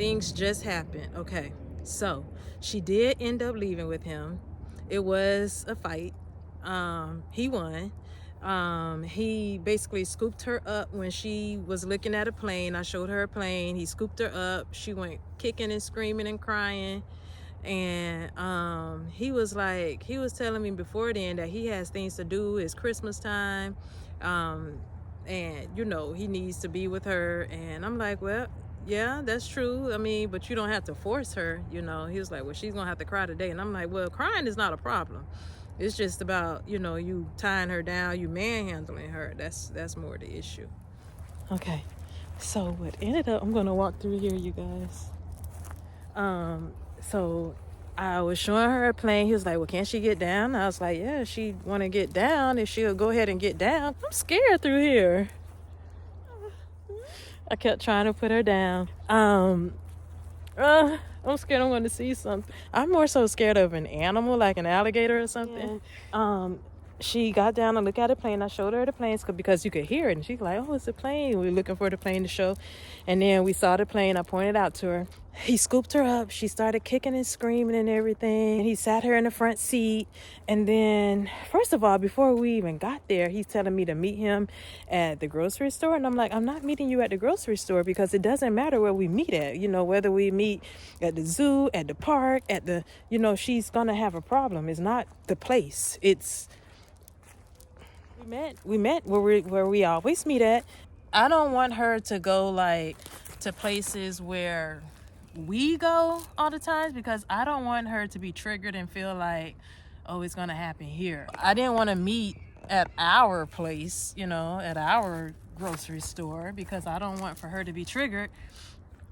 things just happened. Okay, so she did end up leaving with him. It was a fight. He won. He basically scooped her up when she was looking at a plane. I showed her a plane. He scooped her up. She went kicking and screaming and crying. And he was telling me before then that he has things to do. It's Christmas time. And you know, he needs to be with her. And I'm like, well, yeah, that's true. I mean, but you don't have to force her, you know. He was like, well, she's gonna have to cry today. And I'm like, well, crying is not a problem. It's just about, you know, you tying her down, you manhandling her. That's more the issue. Okay, so what ended up, I'm gonna walk through here, you guys. So I was showing her a plane. He was like, well, can't she get down? I was like, yeah, she want to get down. If she'll go ahead and get down. I'm scared through here. I kept trying to put her down. I'm scared I'm going to see something. I'm more so scared of an animal, like an alligator or something. Yeah. She got down and looked at the plane. I showed her the planes because you could hear it. And she's like, oh, it's a plane. We were looking for the plane to show. And then we saw the plane. I pointed out to her. He scooped her up. She started kicking and screaming and everything. He sat her in the front seat. And then, first of all, before we even got there, he's telling me to meet him at the grocery store. And I'm like, I'm not meeting you at the grocery store because it doesn't matter where we meet at. You know, whether we meet at the zoo, at the park, at the, you know, she's going to have a problem. It's not the place. It's... We met where we always meet at. I don't want her to go like to places where we go all the time because I don't want her to be triggered and feel like, oh, it's gonna happen here. I didn't want to meet at our place, you know, at our grocery store, because I don't want for her to be triggered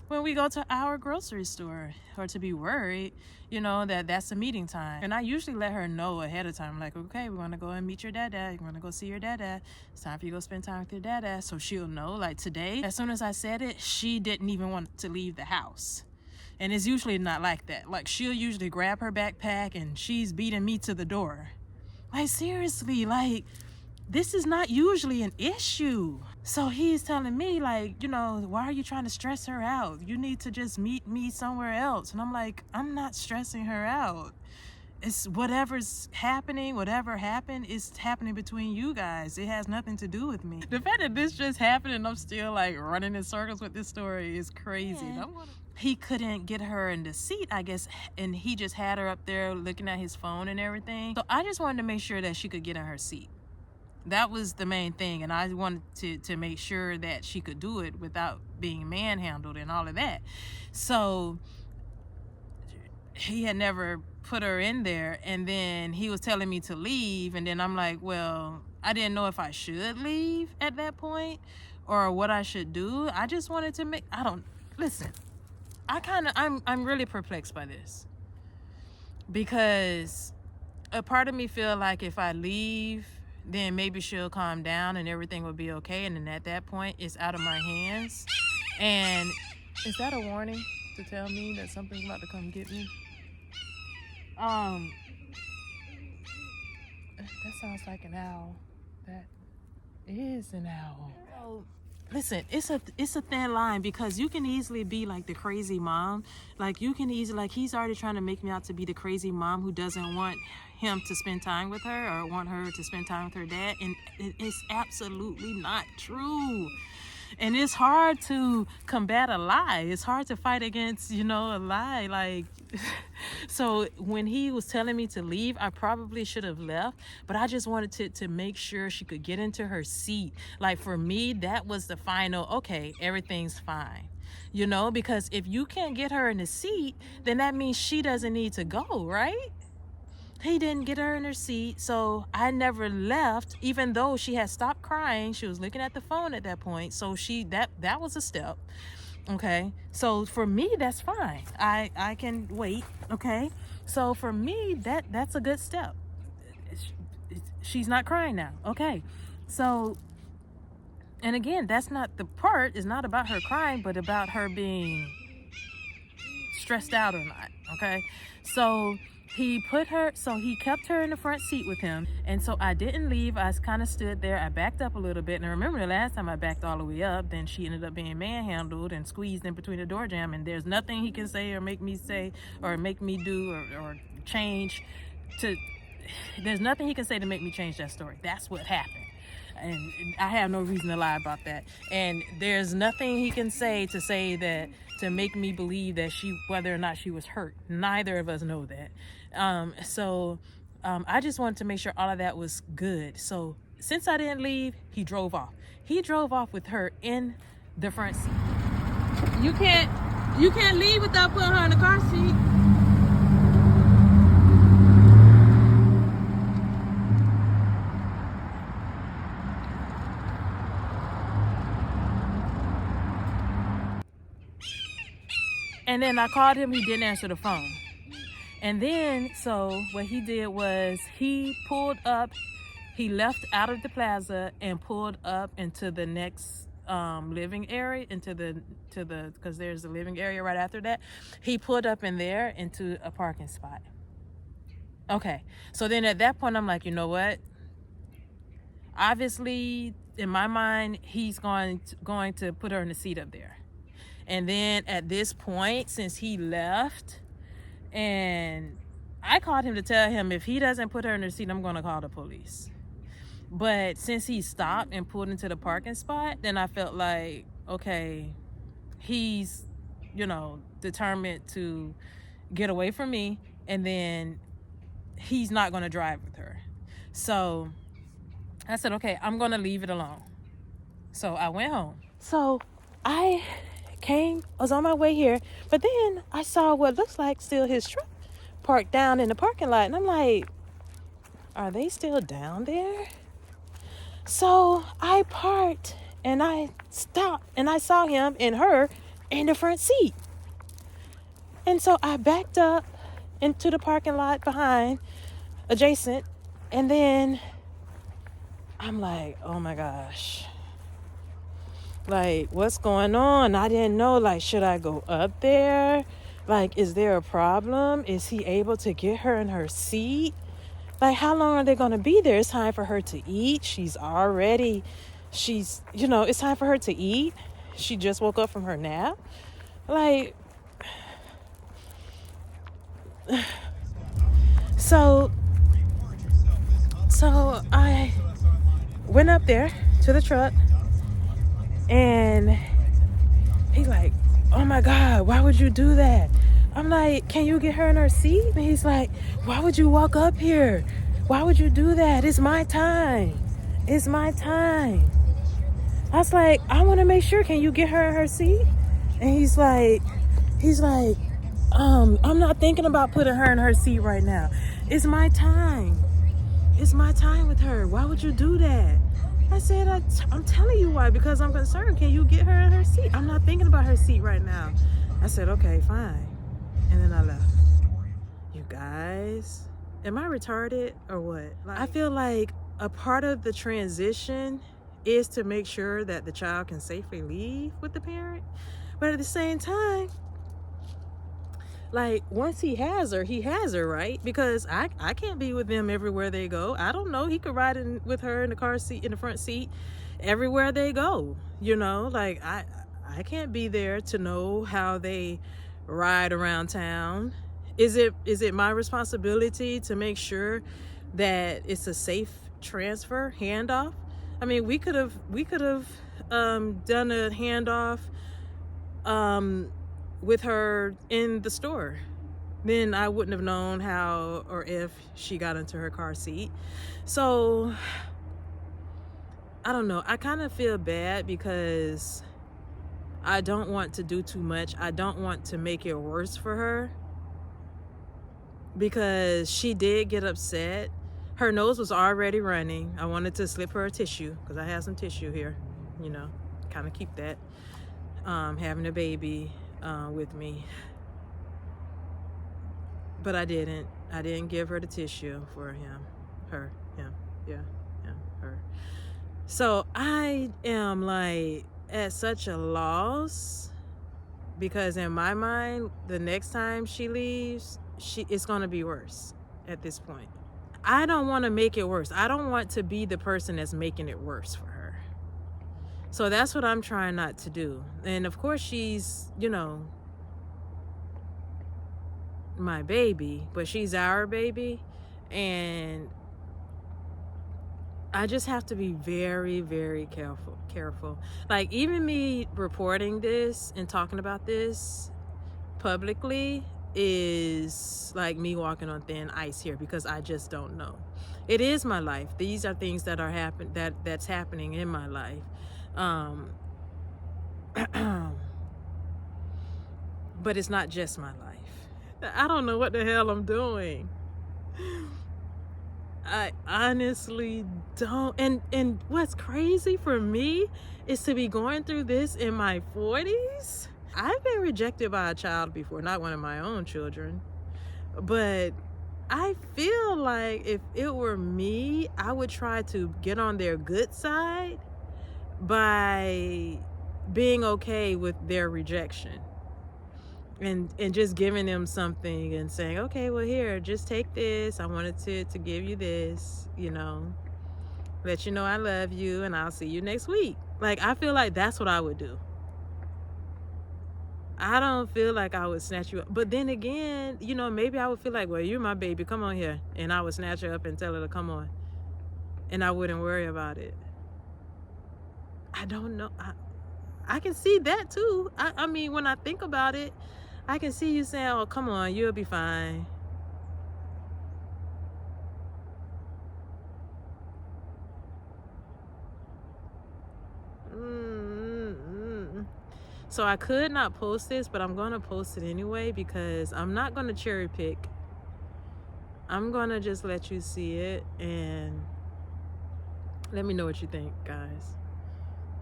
when we go to our grocery store, or to be worried, you know, that's a meeting time. And I usually let her know ahead of time, like, okay, we're gonna go and meet your dada. You're gonna go see your dada. It's time for you to go spend time with your dada. So she'll know. Like today, as soon as I said it, she didn't even want to leave the house. And it's usually not like that. Like she'll usually grab her backpack and she's beating me to the door. Like seriously, like this is not usually an issue. So he's telling me, like, you know, why are you trying to stress her out? You need to just meet me somewhere else. And I'm like, I'm not stressing her out. It's whatever's happening, whatever happened, is happening between you guys. It has nothing to do with me. The fact that this just happened and I'm still like running in circles with this story is crazy. Yeah. He couldn't get her in the seat, I guess, and he just had her up there looking at his phone and everything. So I just wanted to make sure that she could get in her seat. That was the main thing, and I wanted to make sure that she could do it without being manhandled and all of that. So he had never put her in there, and then he was telling me to leave, and then I'm like, well, I didn't know if I should leave at that point or what I should do. I just wanted to make, I'm really perplexed by this, because a part of me feel like if I leave, then maybe she'll calm down and everything will be okay. And then at that point, it's out of my hands. And is that a warning to tell me that something's about to come get me? That sounds like an owl. That is an owl. So, listen, it's a thin line, because you can easily be like the crazy mom. Like you can easily, like he's already trying to make me out to be the crazy mom who doesn't want him to spend time with her or want her to spend time with her dad. And it's absolutely not true. And it's hard to combat a lie. It's hard to fight against, you know, a lie. Like, so when he was telling me to leave, I probably should have left, but I just wanted to make sure she could get into her seat. Like for me, that was the final, okay, everything's fine. You know, because if you can't get her in the seat, then that means she doesn't need to go, right? He didn't get her in her seat, so I never left, even though she had stopped crying. She was looking at the phone at that point, so that was a step. Okay, so for me, that's fine. I can wait. Okay, so for me, that's a good step. She's not crying now. Okay, so, and again, that's not the part. It's not about her crying, but about her being stressed out or not. Okay, so he kept her in the front seat with him. And so I didn't leave. I kind of stood there. I backed up a little bit. And I remember the last time I backed all the way up, then she ended up being manhandled and squeezed in between the door jamb. And there's nothing he can say or make me say or make me do or change to, there's nothing he can say to make me change that story. That's what happened. And I have no reason to lie about that. And there's nothing he can say that to make me believe that whether or not she was hurt. Neither of us know that. I just wanted to make sure all of that was good. So since I didn't leave, he drove off. He drove off with her in the front seat. You can't leave without putting her in the car seat. And then I called him, he didn't answer the phone. And then, so what he did was he pulled up, he left out of the plaza and pulled up into the next living area, because there's a living area right after that. He pulled up in there into a parking spot. Okay, so then at that point, I'm like, you know what? Obviously, in my mind, he's going to put her in the seat up there. And then at this point, since he left, and I called him to tell him if he doesn't put her in the seat, I'm going to call the police. But since he stopped and pulled into the parking spot, then I felt like, okay, he's, determined to get away from me, and then he's not going to drive with her. So I said, okay, I'm going to leave it alone. So I went home. So I was on my way here, but then I saw what looks like still his truck parked down in the parking lot, and I'm like, are they still down there? So I parked and I stopped and I saw him and her in the front seat, and so I backed up into the parking lot adjacent, and then I'm like, oh my gosh, like, what's going on? I didn't know, like, should I go up there? Like, is there a problem? Is he able to get her in her seat? Like, how long are they going to be there? It's time for her to eat. It's time for her to eat. She just woke up from her nap. Like, so I went up there to the truck, and he's like, oh my God, why would you do that? I'm like, can you get her in her seat? And he's like, why would you walk up here? Why would you do that? It's my time. It's my time. I was like, I want to make sure. Can you get her in her seat? And he's like, I'm not thinking about putting her in her seat right now. It's my time. It's my time with her. Why would you do that? I said, I'm telling you why, because I'm concerned. Can you get her in her seat? I'm not thinking about her seat right now. I said, okay, fine. And then I left. You guys, am I retarded or what? I feel like a part of the transition is to make sure that the child can safely leave with the parent. But at the same time, like, once he has her, right? Because I can't be with them everywhere they go. I don't know. He could ride with her in the car seat, in the front seat, everywhere they go. Like, I can't be there to know how they ride around town. Is it my responsibility to make sure that it's a safe transfer, handoff? I mean, we could have done a handoff with her in the store. Then I wouldn't have known how or if she got into her car seat. So I don't know. I kind of feel bad because I don't want to do too much. I don't want to make it worse for her, because she did get upset. Her nose was already running. I wanted to slip her a tissue because I have some tissue here, kind of keep that. Having a baby with me, but I didn't give her the tissue for her. So I am like at such a loss, because in my mind, the next time she leaves, it's going to be worse at this point. I don't want to make it worse. I don't want to be the person that's making it worse for her. So that's what I'm trying not to do. And of course she's, you know, my baby, but she's our baby. And I just have to be very, very careful. Like, even me reporting this and talking about this publicly is like me walking on thin ice here, because I just don't know. It is my life. These are things that are that's happening in my life. But it's not just my life. I don't know what the hell I'm doing. I honestly don't. And what's crazy for me is to be going through this in my 40s. I've been rejected by a child before, not one of my own children, but I feel like if it were me, I would try to get on their good side by being okay with their rejection. And just giving them something and saying, okay, well, here, just take this. I wanted to give you this, you know, let you know I love you, and I'll see you next week. Like, I feel like that's what I would do. I don't feel like I would snatch you up. But then again, you know, maybe I would feel like, well, you're my baby, come on here. And I would snatch her up and tell her to come on. And I wouldn't worry about it. I don't know. I can see that too. I mean, when I think about it, I can see you saying, oh, come on, you'll be fine. So I could not post this, but I'm going to post it anyway, because I'm not going to cherry pick. I'm going to just let you see it and let me know what you think, guys.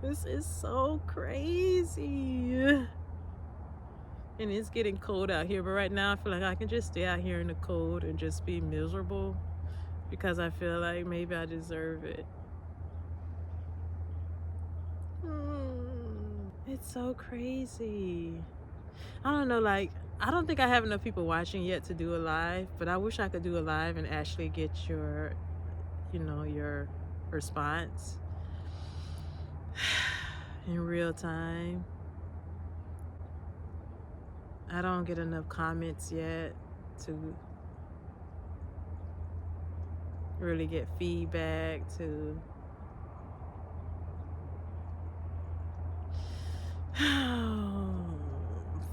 This is so crazy. And it's getting cold out here, but right now I feel like I can just stay out here in the cold and just be miserable, because I feel like maybe I deserve it. It's so crazy. I don't know, like, I don't think I have enough people watching yet to do a live, but I wish I could do a live and actually get your, you know, your response in real time. I don't get enough comments yet to really get feedback, to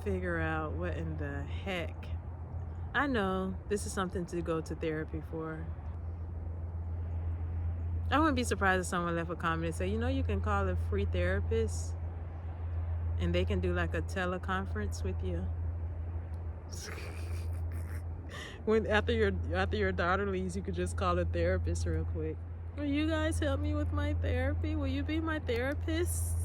figure out what in the heck. I know this is something to go to therapy for. I wouldn't be surprised if someone left a comment and say, you know, you can call a free therapist and they can do like a teleconference with you. After your daughter leaves, you could just call a therapist real quick. Will you guys help me with my therapy? Will you be my therapist?